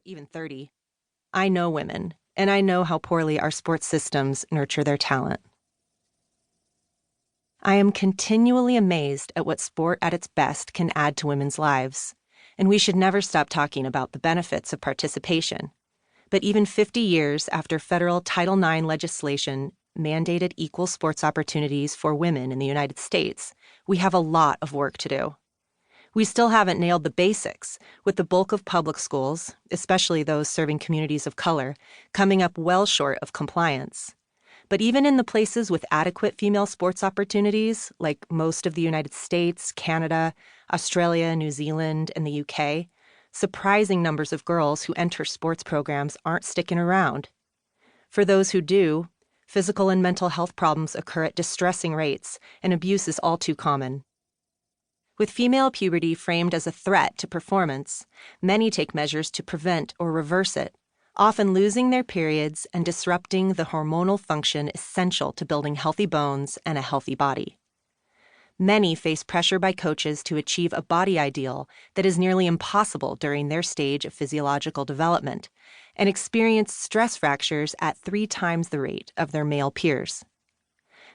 even 30. I know women, and I know how poorly our sports systems nurture their talent. I am continually amazed at what sport at its best can add to women's lives, and we should never stop talking about the benefits of participation. But even 50 years after federal Title IX legislation mandated equal sports opportunities for women in the United States, we have a lot of work to do. We still haven't nailed the basics, with the bulk of public schools, especially those serving communities of color, coming up well short of compliance. But even in the places with adequate female sports opportunities, like most of the United States, Canada, Australia, New Zealand, and the UK, surprising numbers of girls who enter sports programs aren't sticking around. For those who do, physical and mental health problems occur at distressing rates, and abuse is all too common. With female puberty framed as a threat to performance, many take measures to prevent or reverse it, often losing their periods and disrupting the hormonal function essential to building healthy bones and a healthy body. Many face pressure by coaches to achieve a body ideal that is nearly impossible during their stage of physiological development, and experience stress fractures at 3 times the rate of their male peers.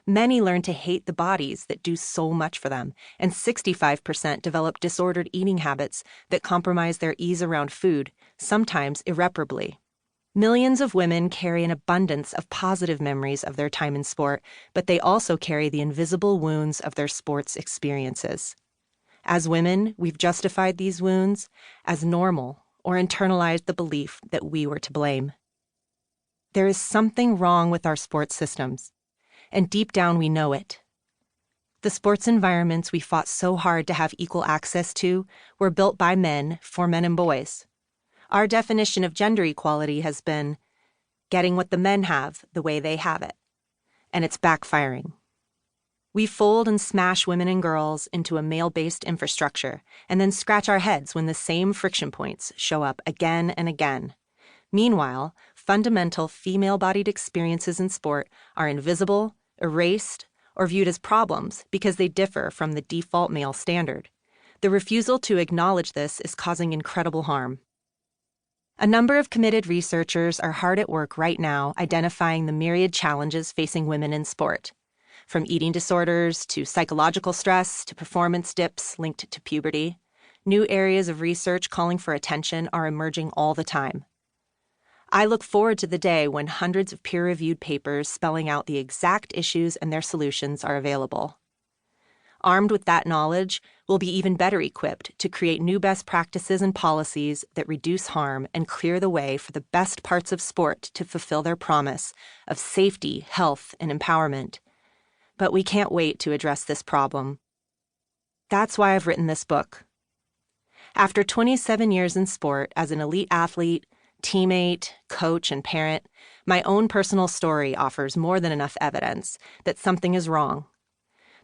Many learn to hate the bodies that do so much for them, and 65% develop disordered eating habits that compromise their ease around food, sometimes irreparably. Millions of women carry an abundance of positive memories of their time in sport, but they also carry the invisible wounds of their sports experiences. As women, we've justified these wounds as normal or internalized the belief that we were to blame. There is something wrong with our sports systems, and deep down we know it. The sports environments we fought so hard to have equal access to were built by men for men and boys. Our definition of gender equality has been getting what the men have the way they have it, and it's backfiring. We fold and smash women and girls into a male-based infrastructure and then scratch our heads when the same friction points show up again and again. Meanwhile, fundamental female-bodied experiences in sport are invisible, erased, or viewed as problems because they differ from the default male standard. The refusal to acknowledge this is causing incredible harm. A number of committed researchers are hard at work right now identifying the myriad challenges facing women in sport, from eating disorders to psychological stress to performance dips linked to puberty. New areas of research calling for attention are emerging all the time. I look forward to the day when hundreds of peer-reviewed papers spelling out the exact issues and their solutions are available. Armed with that knowledge, we'll be even better equipped to create new best practices and policies that reduce harm and clear the way for the best parts of sport to fulfill their promise of safety, health, and empowerment. But we can't wait to address this problem. That's why I've written this book. After 27 years in sport as an elite athlete, teammate, coach, and parent, my own personal story offers more than enough evidence that something is wrong.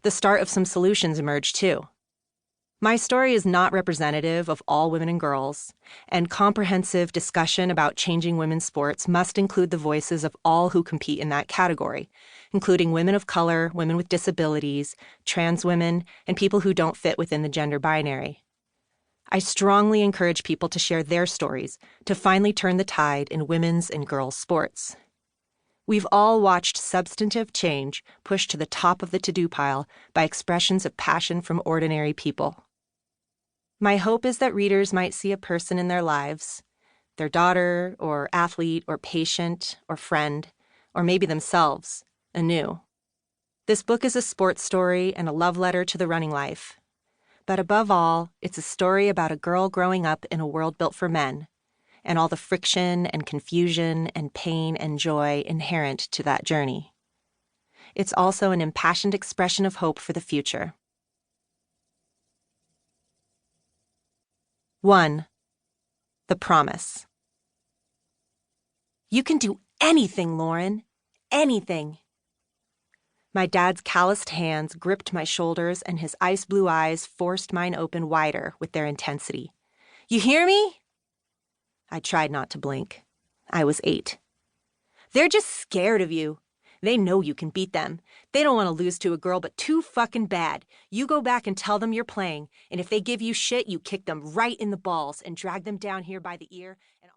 The start of some solutions emerged too. My story is not representative of all women and girls, and comprehensive discussion about changing women's sports must include the voices of all who compete in that category, including women of color, women with disabilities, trans women, and people who don't fit within the gender binary. I strongly encourage people to share their stories to finally turn the tide in women's and girls' sports. We've all watched substantive change pushed to the top of the to-do pile by expressions of passion from ordinary people. My hope is that readers might see a person in their lives, their daughter or athlete or patient or friend, or maybe themselves, anew. This book is a sports story and a love letter to the running life. But above all, it's a story about a girl growing up in a world built for men, and all the friction and confusion and pain and joy inherent to that journey. It's also an impassioned expression of hope for the future. 1. The promise. You can do anything, Lauren. Anything. My dad's calloused hands gripped my shoulders, and his ice blue eyes forced mine open wider with their intensity. You hear me? I tried not to blink. I was 8. They're just scared of you. They know you can beat them. They don't want to lose to a girl, but too fucking bad. You go back and tell them you're playing, and if they give you shit, you kick them right in the balls and drag them down here by the ear